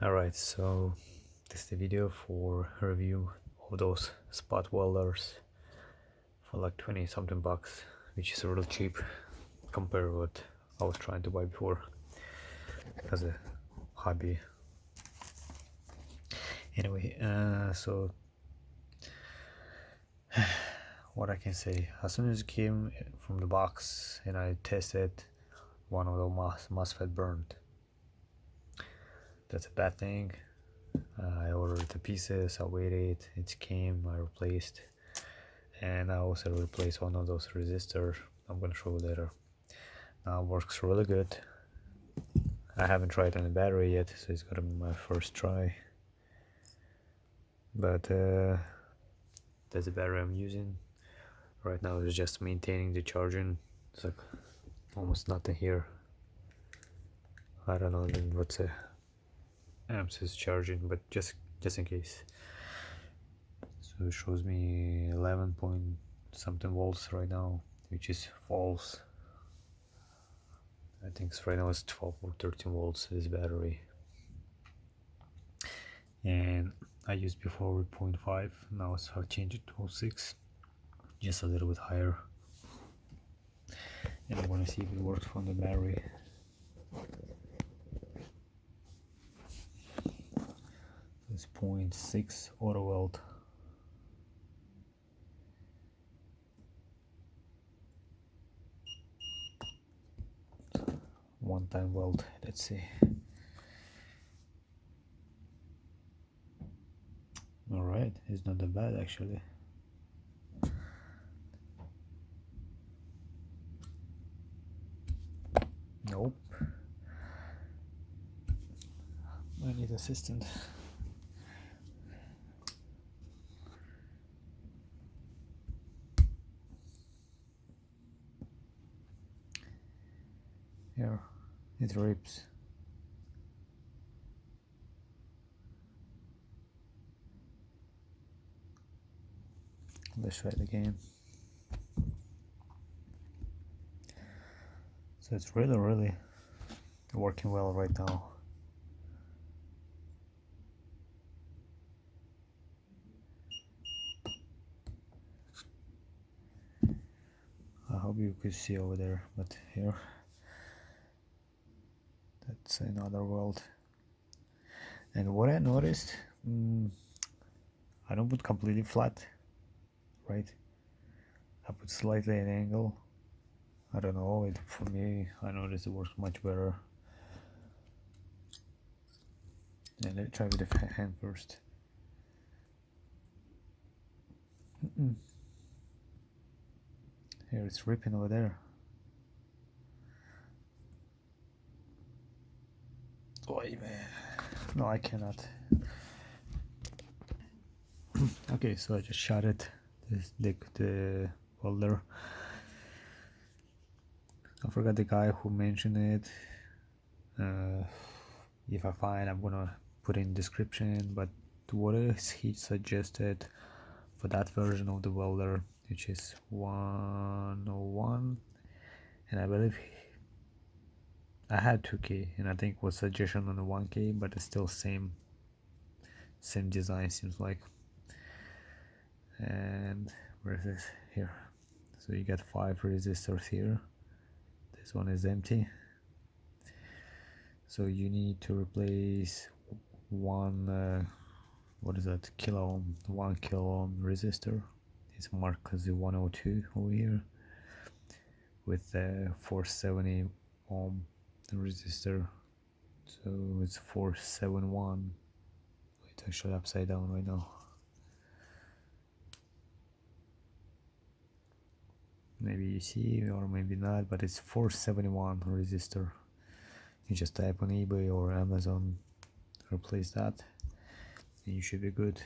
Alright, so this is the video for review of those spot welders for like 20 something bucks, which is really cheap compared to what I was trying to buy before as a hobby. Anyway, so what I can say, as soon as it came from the box and I tested, one of the MOSFET burned. That's a bad thing. I ordered the pieces, I waited, it came, I replaced, and I also replaced one of those resistors. I'm gonna show you later. Now it works really good. I haven't tried on the battery yet, so it's gonna be my first try. But that's the battery I'm using right now. It's just maintaining the charging. It's like almost nothing here. I don't know then what's the amps is charging, but just in case. So it shows me 11 point something volts right now, which is false. I think right now it's 12 or 13 volts this battery, and I used before with 0.5. Now I've changed it to 0.6, just a little bit higher, and I want to see if it works from the battery. It's 0.6 auto weld. One time weld. Let's see. Alright, it's not that bad actually. Nope. I need assistant. Here, it rips. Let's try it again. So it's really working well right now. I hope you could see over there, but here, that's another weld. And what I noticed, I don't put completely flat, right? I put slightly an angle. I don't know, for me, I noticed it works much better. And let's try with the hand first. Here it's ripping over there. Boy, man. No, I cannot. Okay, so I just shot it. The welder. I forgot the guy who mentioned it. If I find, I'm gonna put in description. But what is he suggested for that version of the welder, which is 101, and I believe I had 2K, and I think was suggestion on the 1K, but it's still same design seems like. And where is this? Here. So you got 5 resistors here. This one is empty. So you need to replace one what is that, 1 kilo ohm resistor. It's marked as 102 over here, with a 470 ohm resistor. So it's 471. It's actually upside down right now. Maybe you see, or maybe not, but it's 471 resistor. You just type on eBay or Amazon, replace that, and you should be good.